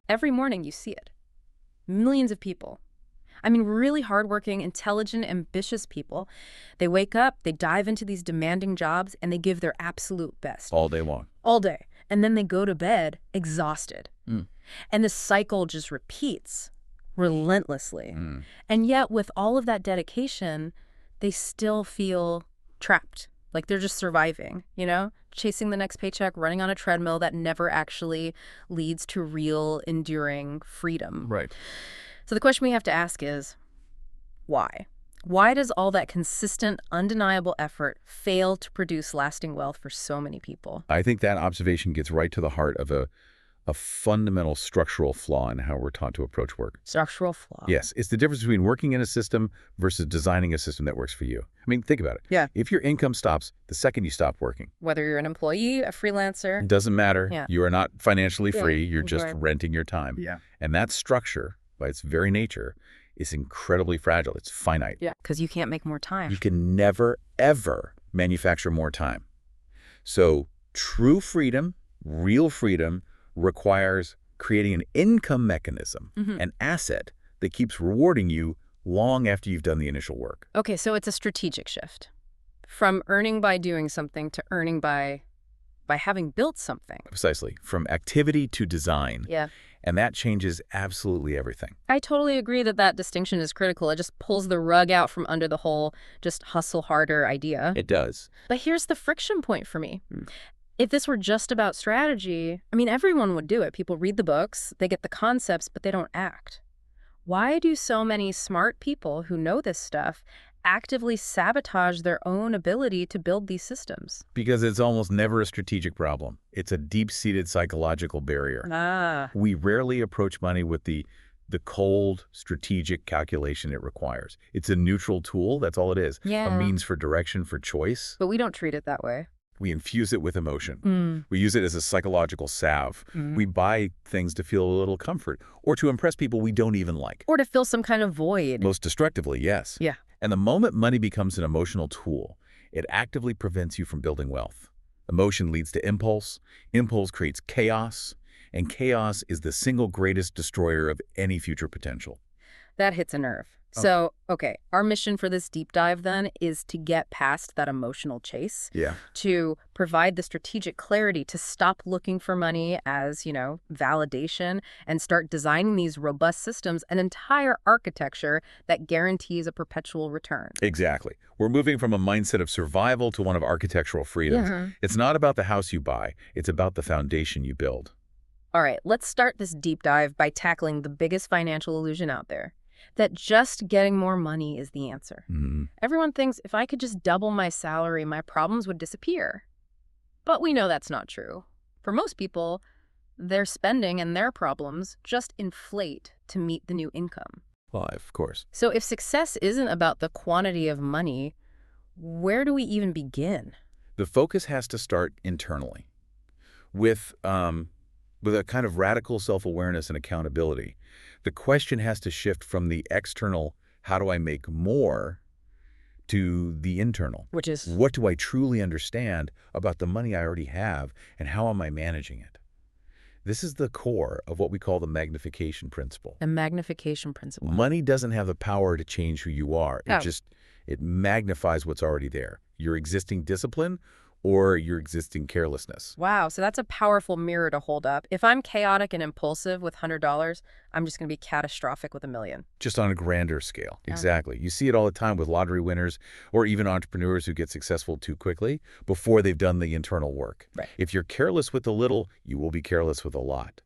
Every morning you see it. Millions of people. I mean, really hardworking, intelligent, ambitious people. They wake up, they dive into these demanding jobs, and they give their absolute best. All day long. All day. And then they go to bed exhausted. Mm. And the cycle just repeats relentlessly. Mm. And yet, with all of that dedication, they still feel trapped. Like they're just surviving, chasing the next paycheck, running on a treadmill that never actually leads to real, enduring freedom. Right. So the question we have to ask is, why? Why does all that consistent, undeniable effort fail to produce lasting wealth for so many people? I think that observation gets right to the heart of a fundamental structural flaw in how we're taught to approach work. Structural flaw. Yes, it's the difference between working in a system versus designing a system that works for you. I mean, think about it. Yeah. If your income stops the second you stop working, Whether you're an employee, a freelancer. it doesn't matter. Yeah. You are not financially Yeah, free. You're just right. renting your time. Yeah. And that structure, by its very nature, is incredibly fragile. It's finite. Yeah. Because you can't make more time. You can never, ever manufacture more time. So true freedom, real freedom, requires creating an income mechanism, an asset that keeps rewarding you long after you've done the initial work. Okay, so it's a strategic shift. From earning by doing something to earning by having built something. Precisely. From activity to design. Yeah. And that changes absolutely everything. I totally agree that distinction is critical. It just pulls the rug out from under the whole just hustle harder idea. It does. But here's the friction point for me. If this were just about strategy, I mean, everyone would do it. People read the books, they get the concepts, but they don't act. Why do so many smart people who know this stuff actively sabotage their own ability to build these systems? Because it's almost never a strategic problem. It's a deep-seated psychological barrier. We rarely approach money with the cold, strategic calculation it requires. It's a neutral tool, that's all it is. Yeah. A means for direction, for choice. But we don't treat it that way. We infuse it with emotion. We use it as a psychological salve. We buy things to feel a little comfort or to impress people we don't even like. Or to fill some kind of void. Most destructively, yes. Yeah. And the moment money becomes an emotional tool, it actively prevents you from building wealth. Emotion leads to impulse. Impulse creates chaos. And chaos is the single greatest destroyer of any future potential. That hits a nerve. So, okay, our mission for this deep dive then is to get past that emotional chase, Yeah. to provide the strategic clarity to stop looking for money as, validation and start designing these robust systems, an entire architecture that guarantees a perpetual return. Exactly. We're moving from a mindset of survival to one of architectural freedom. Yeah. It's not about the house you buy. It's about the foundation you build. All right, let's start this deep dive by tackling the biggest financial illusion out there. That just getting more money is the answer. Everyone thinks if I could just double my salary, my problems would disappear. But we know that's not true. For most people, their spending and their problems just inflate to meet the new income. Well, of course. So if success isn't about the quantity of money, where do we even begin? The focus has to start internally with a kind of radical self-awareness and accountability. The question has to shift from the external, how do I make more, to the internal. Which is? What do I truly understand about the money I already have, and how am I managing it? This is the core of what we call the Magnification Principle. The Magnification Principle. Money doesn't have the power to change who you are. Oh. It magnifies what's already there. Your existing discipline or your existing carelessness. Wow, so that's a powerful mirror to hold up. If I'm chaotic and impulsive with $100, I'm just going to be catastrophic with $1 million. Just on a grander scale. Yeah. Exactly. You see it all the time with lottery winners or even entrepreneurs who get successful too quickly before they've done the internal work. Right. If you're careless with a little, you will be careless with a lot.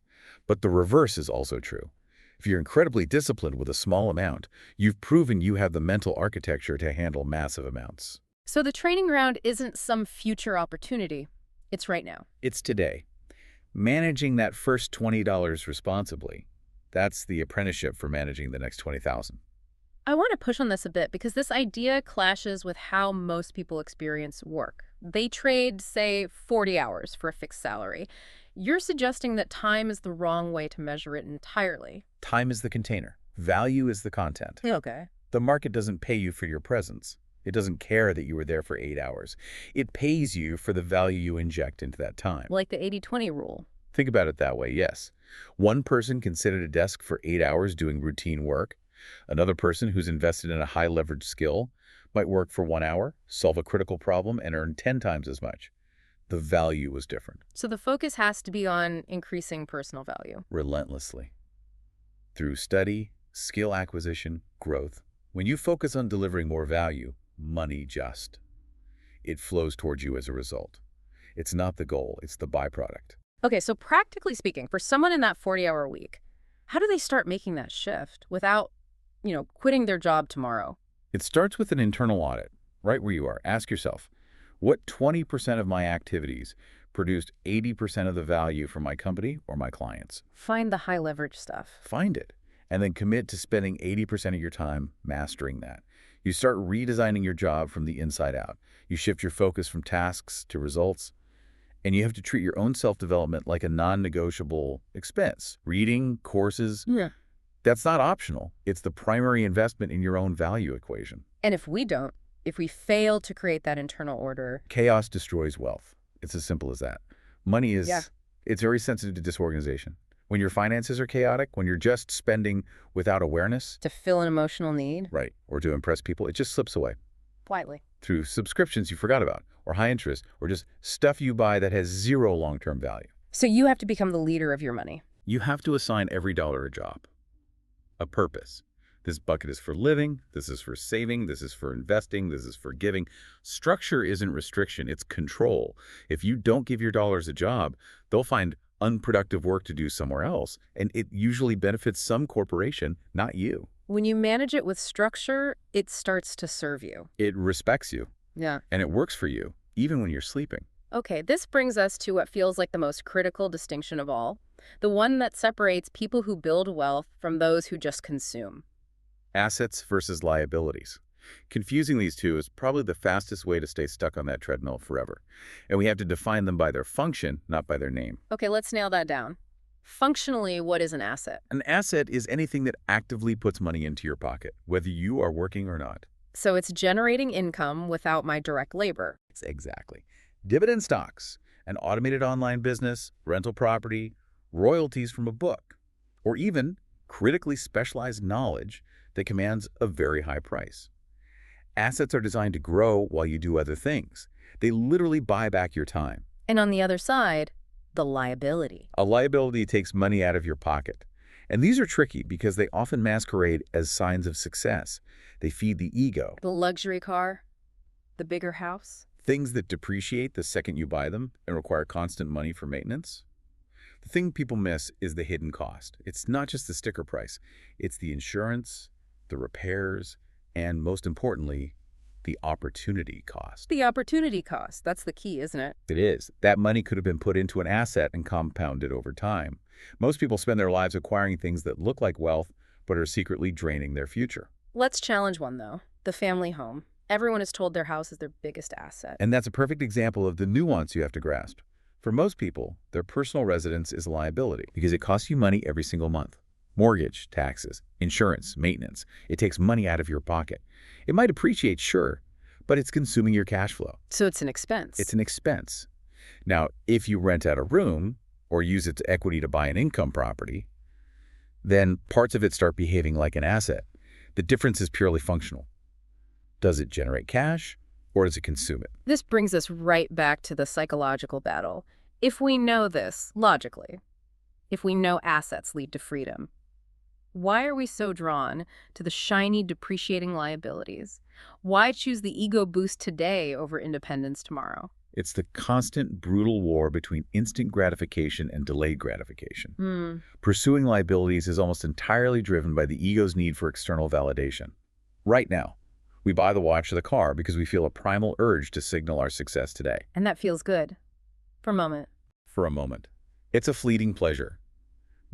But the reverse is also true. If you're incredibly disciplined with a small amount, you've proven you have the mental architecture to handle massive amounts. So the training ground isn't some future opportunity. It's right now. It's today. Managing that first $20 responsibly, that's the apprenticeship for managing the next $20,000. I want to push on this a bit because this idea clashes with how most people experience work. They trade, say, 40 hours for a fixed salary. You're suggesting that time is the wrong way to measure it entirely. Time is the container. Value is the content. Okay. The market doesn't pay you for your presence. It doesn't care that you were there for 8 hours. It pays you for the value you inject into that time. Like the 80-20 rule. Think about it that way, yes. One person can sit at a desk for 8 hours doing routine work. Another person who's invested in a high-leverage skill might work for 1 hour, solve a critical problem, and earn 10 times as much. The value was different. So the focus has to be on increasing personal value. Relentlessly. Through study, skill acquisition, growth. When you focus on delivering more value, money just. It flows towards you as a result. It's not the goal, it's the byproduct. Okay, so practically speaking, for someone in that 40-hour week, how do they start making that shift without, quitting their job tomorrow? It starts with an internal audit, right where you are. Ask yourself, what 20% of my activities produced 80% of the value for my company or my clients? Find the high leverage stuff. Find it, and then commit to spending 80% of your time mastering that. You start redesigning your job from the inside out. You shift your focus from tasks to results, and you have to treat your own self-development like a non-negotiable expense. Reading, courses, that's not optional. It's the primary investment in your own value equation. And if we fail to create that internal order, Chaos destroys wealth. It's as simple as that. Money is, it's very sensitive to disorganization. When your finances are chaotic, when you're just spending without awareness, to fill an emotional need, right, or to impress people, it just slips away. quietly. Through subscriptions you forgot about, or high interest, or just stuff you buy that has zero long-term value. So you have to become the leader of your money. You have to assign every dollar a job, a purpose. This bucket is for living, this is for saving, this is for investing, this is for giving. Structure isn't restriction, it's control. If you don't give your dollars a job, they'll find unproductive work to do somewhere else, and it usually benefits some corporation, not you. When you manage it with structure, it starts to serve you. It respects you, Yeah. and it works for you, even when you're sleeping. Okay, this brings us to what feels like the most critical distinction of all, the one that separates people who build wealth from those who just consume. Assets versus liabilities. Confusing these two is probably the fastest way to stay stuck on that treadmill forever. And we have to define them by their function, not by their name. Okay, let's nail that down. Functionally, what is an asset? An asset is anything that actively puts money into your pocket, whether you are working or not. So it's generating income without my direct labor. Exactly. Dividend stocks, an automated online business, rental property, royalties from a book, or even critically specialized knowledge that commands a very high price. Assets are designed to grow while you do other things. They literally buy back your time. And on the other side, the liability. A liability takes money out of your pocket. And these are tricky because they often masquerade as signs of success. They feed the ego. The luxury car, the bigger house. Things that depreciate the second you buy them and require constant money for maintenance. The thing people miss is the hidden cost. It's not just the sticker price. It's the insurance, the repairs, and most importantly, the opportunity cost. The opportunity cost, that's the key, isn't it? It is. That money could have been put into an asset and compounded over time. Most people spend their lives acquiring things that look like wealth, but are secretly draining their future. Let's challenge one, though. The family home. Everyone is told their house is their biggest asset. And that's a perfect example of the nuance you have to grasp. For most people, their personal residence is a liability because it costs you money every single month. Mortgage, taxes, insurance, maintenance. It takes money out of your pocket. It might appreciate, sure, but it's consuming your cash flow. So it's an expense. It's an expense. Now, if you rent out a room or use its equity to buy an income property, then parts of it start behaving like an asset. The difference is purely functional. Does it generate cash or does it consume it? This brings us right back to the psychological battle. If we know this, logically, if we know assets lead to freedom, why are we so drawn to the shiny, depreciating liabilities? Why choose the ego boost today over independence tomorrow? It's the constant, brutal war between instant gratification and delayed gratification. Pursuing liabilities is almost entirely driven by the ego's need for external validation. Right now, we buy the watch or the car because we feel a primal urge to signal our success today. And that feels good. For a moment. For a moment. It's a fleeting pleasure.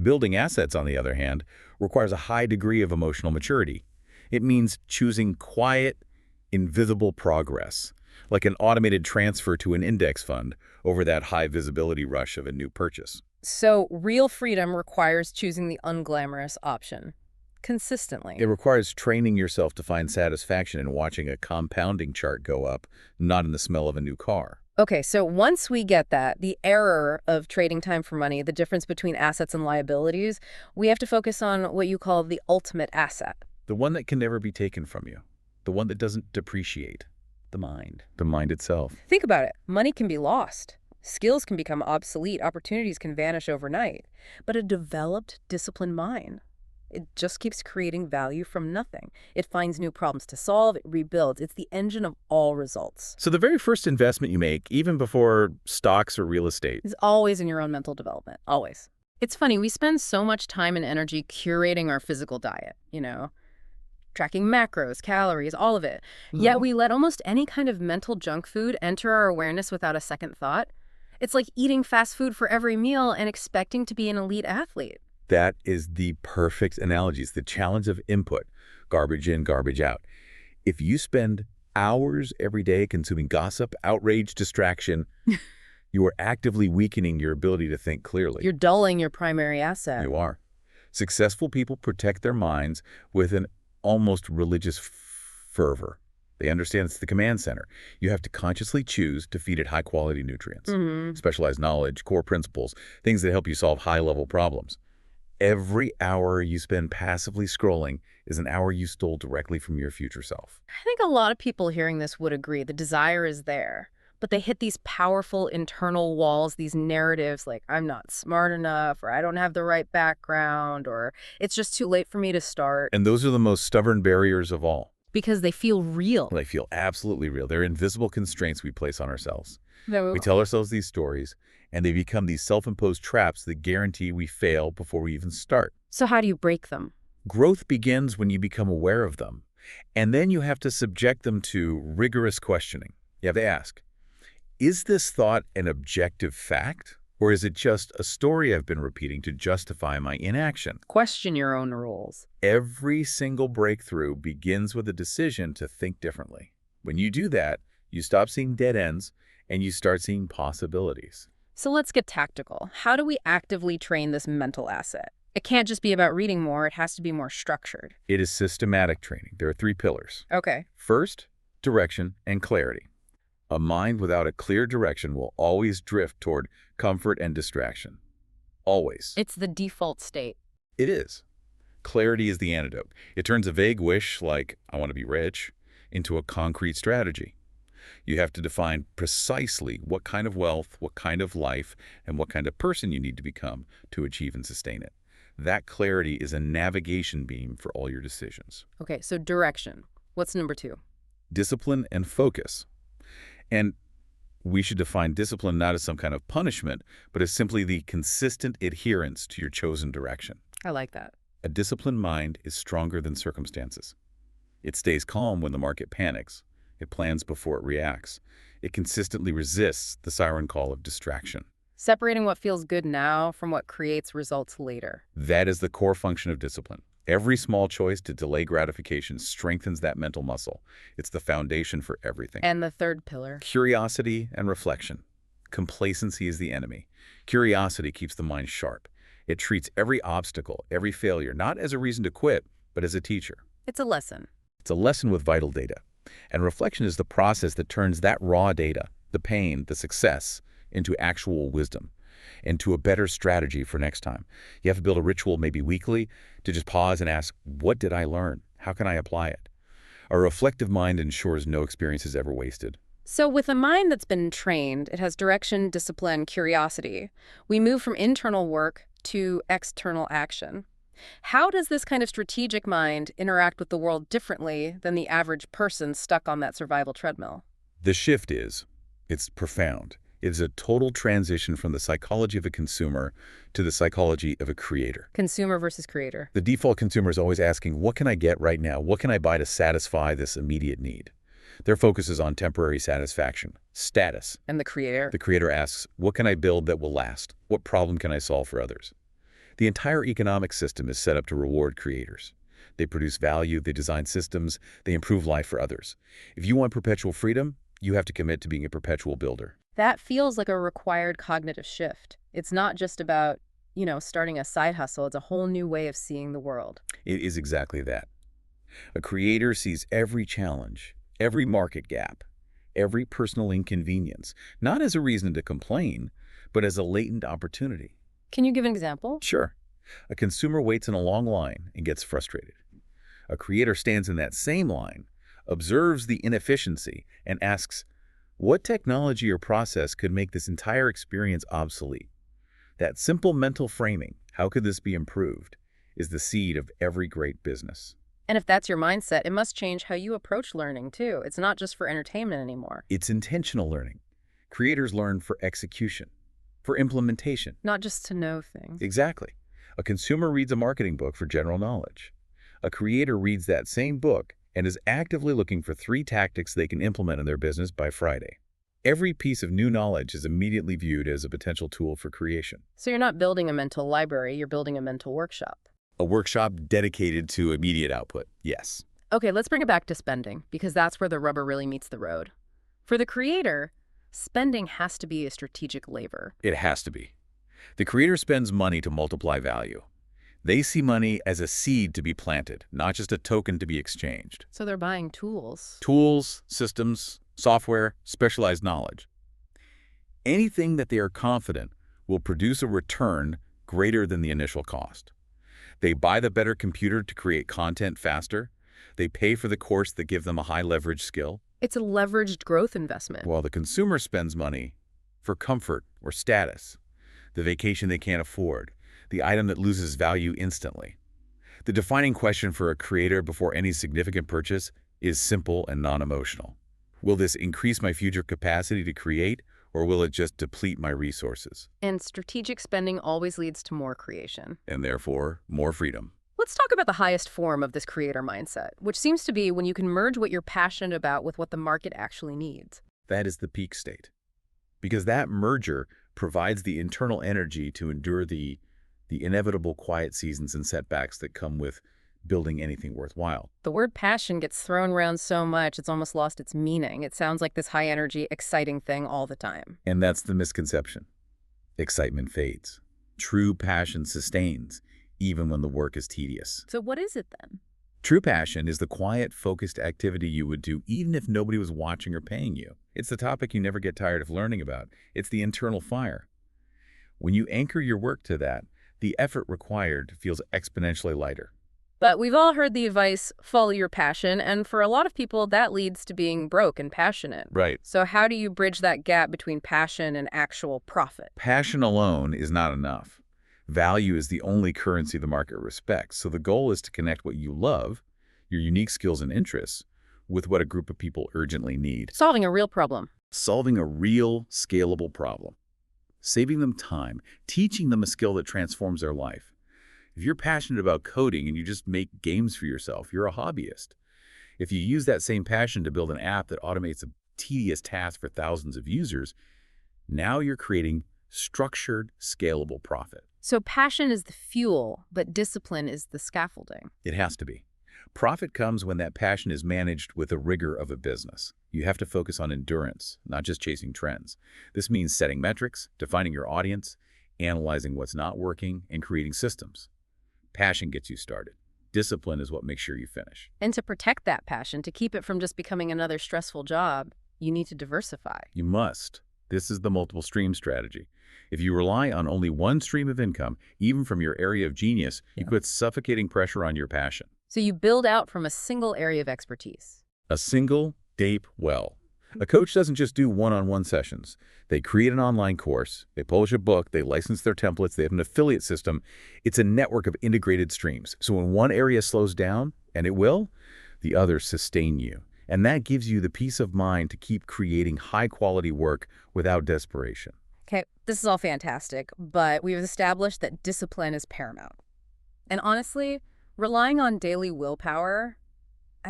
Building assets, on the other hand, requires a high degree of emotional maturity. It means choosing quiet, invisible progress, like an automated transfer to an index fund over that high visibility rush of a new purchase. So real freedom requires choosing the unglamorous option consistently. It requires training yourself to find satisfaction in watching a compounding chart go up, not in the smell of a new car. Okay, so once we get that, the error of trading time for money, the difference between assets and liabilities, we have to focus on what you call the ultimate asset. The one that can never be taken from you. The one that doesn't depreciate. The mind. The mind itself. Think about it. Money can be lost. Skills can become obsolete. Opportunities can vanish overnight. But a developed, disciplined mind, it just keeps creating value from nothing. It finds new problems to solve. It rebuilds. It's the engine of all results. So the very first investment you make, even before stocks or real estate, Is always in your own mental development. Always. It's funny, we spend so much time and energy curating our physical diet, tracking macros, calories, all of it. Yet we let almost any kind of mental junk food enter our awareness without a second thought. It's like eating fast food for every meal and expecting to be an elite athlete. that is the perfect analogy. It's the challenge of input, garbage in, garbage out. If you spend hours every day consuming gossip, outrage, distraction, you are actively weakening your ability to think clearly. You're dulling your primary asset. You are. Successful people protect their minds with an almost religious fervor. They understand it's the command center. You have to consciously choose to feed it high-quality nutrients, specialized knowledge, core principles, things that help you solve high-level problems. Every hour you spend passively scrolling is an hour you stole directly from your future self. I think a lot of people hearing this would agree. The desire is there, but they hit these powerful internal walls, these narratives like, I'm not smart enough, or I don't have the right background, or it's just too late for me to start. And those are the most stubborn barriers of all. Because they feel real. They feel absolutely real. They're invisible constraints we place on ourselves. No. We tell ourselves these stories, and they become these self-imposed traps that guarantee we fail before we even start. So how do you break them? Growth begins when you become aware of them, and then you have to subject them to rigorous questioning. You have to ask, is this thought an objective fact, or is it just a story I've been repeating to justify my inaction? Question your own rules. Every single breakthrough begins with a decision to think differently. When you do that, you stop seeing dead ends, and you start seeing possibilities. So let's get tactical. How do we actively train this mental asset? It can't just be about reading more. It has to be more structured. It is systematic training. There are 3 pillars. Okay. First, direction and clarity. A mind without a clear direction will always drift toward comfort and distraction. Always. It's the default state. It is. Clarity is the antidote. It turns a vague wish, like, I want to be rich, into a concrete strategy. You have to define precisely what kind of wealth, what kind of life, and what kind of person you need to become to achieve and sustain it. That clarity is a navigation beam for all your decisions. Okay, so direction. What's number 2? Discipline and focus. And we should define discipline not as some kind of punishment, but as simply the consistent adherence to your chosen direction. I like that. A disciplined mind is stronger than circumstances. It stays calm when the market panics. It plans before it reacts. It consistently resists the siren call of distraction. Separating what feels good now from what creates results later. That is the core function of discipline. Every small choice to delay gratification strengthens that mental muscle. It's the foundation for everything. And the 3rd pillar? Curiosity and reflection. Complacency is the enemy. Curiosity keeps the mind sharp. It treats every obstacle, every failure, not as a reason to quit, but as a teacher. It's a lesson. It's a lesson with vital data. And reflection is the process that turns that raw data, the pain, the success, into actual wisdom, into a better strategy for next time. You have to build a ritual, maybe weekly, to just pause and ask, what did I learn? How can I apply it? A reflective mind ensures no experience is ever wasted. So with a mind that's been trained, it has direction, discipline, curiosity. We move from internal work to external action. How does this kind of strategic mind interact with the world differently than the average person stuck on that survival treadmill? The shift it's profound. It is a total transition from the psychology of a consumer to the psychology of a creator. Consumer versus creator. The default consumer is always asking, what can I get right now? What can I buy to satisfy this immediate need? Their focus is on temporary satisfaction, status. And the creator? The creator asks, what can I build that will last? What problem can I solve for others? The entire economic system is set up to reward creators. They produce value, they design systems, they improve life for others. If you want perpetual freedom, you have to commit to being a perpetual builder. That feels like a required cognitive shift. It's not just about, starting a side hustle. It's a whole new way of seeing the world. It is exactly that. A creator sees every challenge, every market gap, every personal inconvenience, not as a reason to complain, but as a latent opportunity. Can you give an example? Sure. A consumer waits in a long line and gets frustrated. A creator stands in that same line, observes the inefficiency, and asks, what technology or process could make this entire experience obsolete? That simple mental framing, how could this be improved, is the seed of every great business. And if that's your mindset, it must change how you approach learning, too. It's not just for entertainment anymore. It's intentional learning. Creators learn for execution, for implementation. Not just to know things. Exactly. A consumer reads a marketing book for general knowledge. A creator reads that same book and is actively looking for 3 tactics they can implement in their business by Friday. Every piece of new knowledge is immediately viewed as a potential tool for creation. So you're not building a mental library, you're building a mental workshop. A workshop dedicated to immediate output, yes. Okay, let's bring it back to spending, because that's where the rubber really meets the road. For the creator, spending has to be a strategic lever. It has to be. The creator spends money to multiply value. They see money as a seed to be planted, not just a token to be exchanged. So they're buying tools. Tools, systems, software, specialized knowledge. Anything that they are confident will produce a return greater than the initial cost. They buy the better computer to create content faster. They pay for the course that gives them a high-leverage skill. It's a leveraged growth investment. While the consumer spends money for comfort or status, the vacation they can't afford, the item that loses value instantly. The defining question for a creator before any significant purchase is simple and non-emotional. Will this increase my future capacity to create, or will it just deplete my resources? And strategic spending always leads to more creation. And therefore, more freedom. Let's talk about the highest form of this creator mindset, which seems to be when you can merge what you're passionate about with what the market actually needs. That is the peak state. Because that merger provides the internal energy to endure the inevitable quiet seasons and setbacks that come with building anything worthwhile. The word passion gets thrown around so much, it's almost lost its meaning. It sounds like this high-energy, exciting thing all the time. And that's the misconception. Excitement fades. True passion sustains, even when the work is tedious. So what is it then? True passion is the quiet, focused activity you would do even if nobody was watching or paying you. It's the topic you never get tired of learning about. It's the internal fire. When you anchor your work to that, the effort required feels exponentially lighter. But we've all heard the advice, follow your passion, and for a lot of people, that leads to being broke and passionate. Right. So how do you bridge that gap between passion and actual profit? Passion alone is not enough. Value is the only currency the market respects, so the goal is to connect what you love, your unique skills and interests, with what a group of people urgently need. Solving a real problem. Solving a real, scalable problem. Saving them time, teaching them a skill that transforms their life. If you're passionate about coding and you just make games for yourself, you're a hobbyist. If you use that same passion to build an app that automates a tedious task for thousands of users, now you're creating structured, scalable profit. So passion is the fuel, but discipline is the scaffolding. It has to be. Profit comes when that passion is managed with the rigor of a business. You have to focus on endurance, not just chasing trends. This means setting metrics, defining your audience, analyzing what's not working, and creating systems. Passion gets you started. Discipline is what makes sure you finish. And to protect that passion, to keep it from just becoming another stressful job, you need to diversify. You must. This is the multiple stream strategy. If you rely on only one stream of income, even from your area of genius, you put suffocating pressure on your passion. So you build out from a single area of expertise. A single, deep well. A coach doesn't just do one-on-one sessions. They create an online course, they publish a book, they license their templates, they have an affiliate system. It's a network of integrated streams. So when one area slows down, and it will, the others sustain you. And that gives you the peace of mind to keep creating high-quality work without desperation. Okay, this is all fantastic, but we've established that discipline is paramount. And honestly, relying on daily willpower,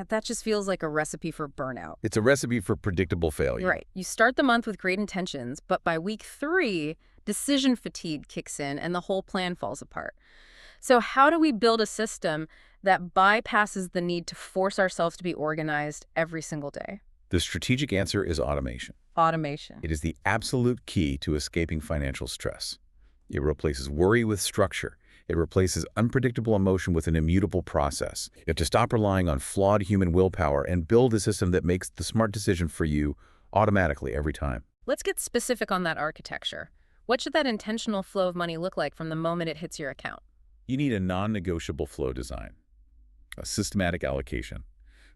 that just feels like a recipe for burnout. It's a recipe for predictable failure. Right. You start the month with great intentions, but by week 3, decision fatigue kicks in and the whole plan falls apart. So how do we build a system that bypasses the need to force ourselves to be organized every single day? The strategic answer is automation. Automation. It is the absolute key to escaping financial stress. It replaces worry with structure. It replaces unpredictable emotion with an immutable process. You have to stop relying on flawed human willpower and build a system that makes the smart decision for you automatically every time. Let's get specific on that architecture. What should that intentional flow of money look like from the moment it hits your account? You need a non-negotiable flow design, a systematic allocation.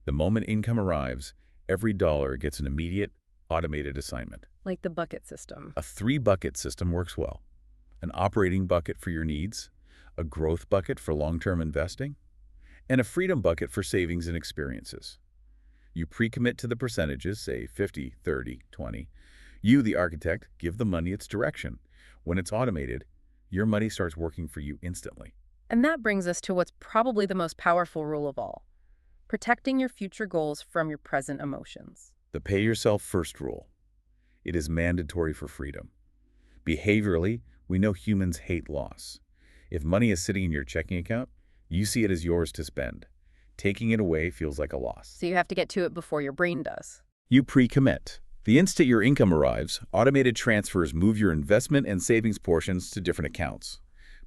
The moment income arrives, every dollar gets an immediate, automated assignment. Like the bucket system. A three-bucket system works well. An operating bucket for your needs, a growth bucket for long-term investing, and a freedom bucket for savings and experiences. You pre-commit to the percentages, say 50, 30, 20. You, the architect, give the money its direction. When it's automated, your money starts working for you instantly. And that brings us to what's probably the most powerful rule of all: protecting your future goals from your present emotions. The pay yourself first rule. It is mandatory for freedom. Behaviorally, we know humans hate loss. If money is sitting in your checking account, you see it as yours to spend. Taking it away feels like a loss. So you have to get to it before your brain does. You pre-commit. The instant your income arrives, automated transfers move your investment and savings portions to different accounts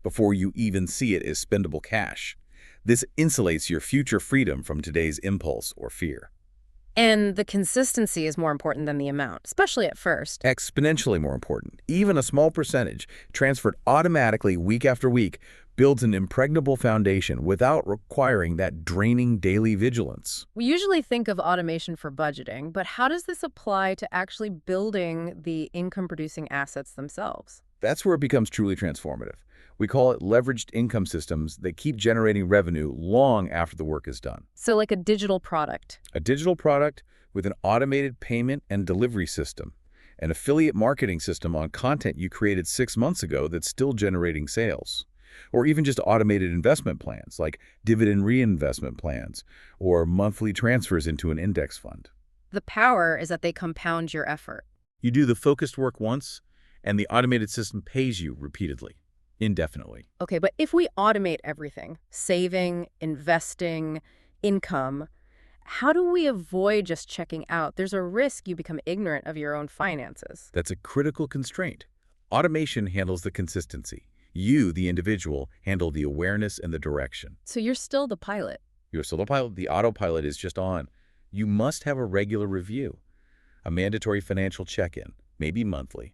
before you even see it as spendable cash. This insulates your future freedom from today's impulse or fear. And the consistency is more important than the amount, especially at first. Exponentially more important. Even a small percentage, transferred automatically week after week, builds an impregnable foundation without requiring that draining daily vigilance. We usually think of automation for budgeting, but how does this apply to actually building the income-producing assets themselves? That's where it becomes truly transformative. We call it leveraged income systems that keep generating revenue long after the work is done. So like a digital product. A digital product with an automated payment and delivery system, an affiliate marketing system on content you created 6 months ago that's still generating sales, or even just automated investment plans like dividend reinvestment plans or monthly transfers into an index fund. The power is that they compound your effort. You do the focused work once, and the automated system pays you repeatedly, indefinitely. Okay, but if we automate everything, saving, investing, income, how do we avoid just checking out? There's a risk you become ignorant of your own finances. That's a critical constraint. Automation handles the consistency. You, the individual, handle the awareness and the direction. So you're still the pilot. You're still the pilot. The autopilot is just on. You must have a regular review, a mandatory financial check-in, maybe monthly.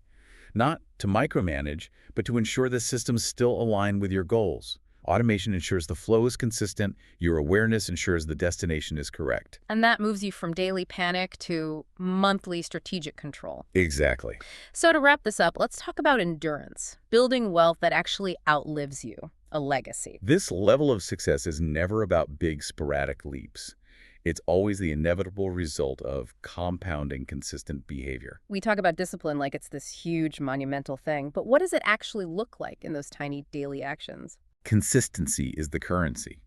Not to micromanage, but to ensure the systems still align with your goals. Automation ensures the flow is consistent, your awareness ensures the destination is correct. And that moves you from daily panic to monthly strategic control. Exactly. So to wrap this up, let's talk about endurance, building wealth that actually outlives you, a legacy. This level of success is never about big sporadic leaps. It's always the inevitable result of compounding consistent behavior. We talk about discipline like it's this huge monumental thing, but what does it actually look like in those tiny daily actions? Consistency is the currency.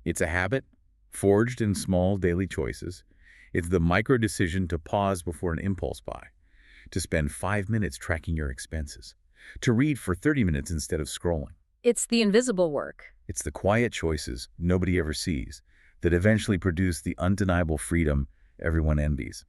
It's a habit forged in small daily choices. It's the micro decision to pause before an impulse buy, to spend 5 minutes tracking your expenses, to read for 30 minutes instead of scrolling. It's the invisible work. It's the quiet choices nobody ever sees that eventually produce the undeniable freedom everyone envies.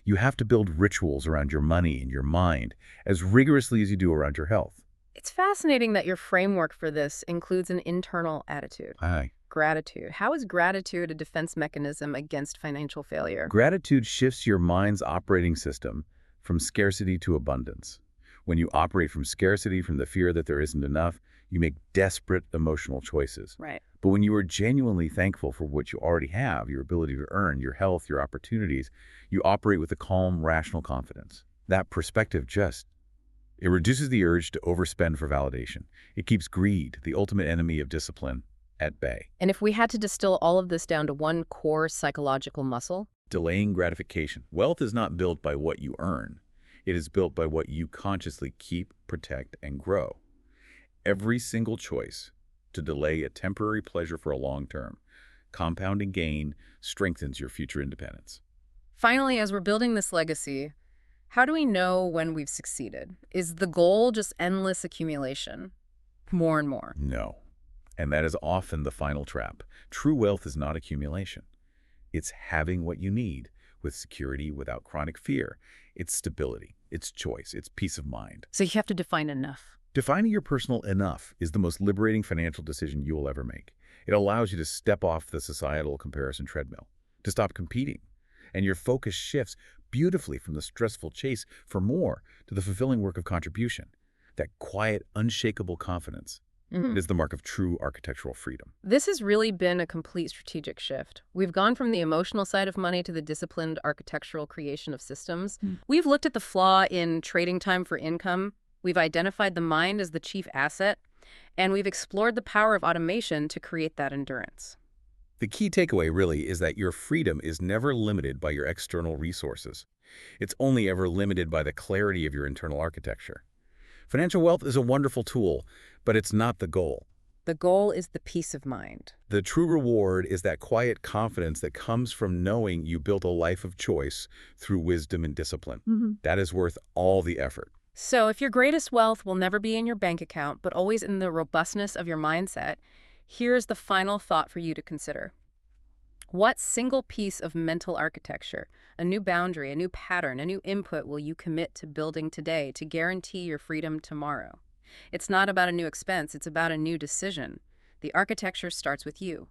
You have to build rituals around your money and your mind as rigorously as you do around your health. It's fascinating that your framework for this includes an internal attitude. Aye. Gratitude. How is gratitude a defense mechanism against financial failure? Gratitude shifts your mind's operating system from scarcity to abundance. When you operate from scarcity, from the fear that there isn't enough, you make desperate emotional choices. Right. But when you are genuinely thankful for what you already have, your ability to earn, your health, your opportunities, you operate with a calm, rational confidence. That perspective it reduces the urge to overspend for validation. It keeps greed, the ultimate enemy of discipline, at bay. And if we had to distill all of this down to one core psychological muscle? Delaying gratification. Wealth is not built by what you earn. It is built by what you consciously keep, protect, and grow. Every single choice to delay a temporary pleasure for a long term, compounding gain strengthens your future independence. Finally, as we're building this legacy, how do we know when we've succeeded? Is the goal just endless accumulation? More and more? No. And that is often the final trap. True wealth is not accumulation. It's having what you need with security, without chronic fear. It's stability, it's choice, it's peace of mind. So you have to define enough. Defining your personal enough is the most liberating financial decision you will ever make. It allows you to step off the societal comparison treadmill, to stop competing, and your focus shifts beautifully from the stressful chase for more to the fulfilling work of contribution. That quiet, unshakable confidence. It is the mark of true architectural freedom. This has really been a complete strategic shift. We've gone from the emotional side of money to the disciplined architectural creation of systems. We've looked at the flaw in trading time for income. We've identified the mind as the chief asset. And we've explored the power of automation to create that endurance. The key takeaway really is that your freedom is never limited by your external resources. It's only ever limited by the clarity of your internal architecture. Financial wealth is a wonderful tool, but it's not the goal. The goal is the peace of mind. The true reward is that quiet confidence that comes from knowing you built a life of choice through wisdom and discipline. That is worth all the effort. So if your greatest wealth will never be in your bank account, but always in the robustness of your mindset, here's the final thought for you to consider. What single piece of mental architecture, a new boundary, a new pattern, a new input will you commit to building today to guarantee your freedom tomorrow? It's not about a new expense, it's about a new decision. The architecture starts with you.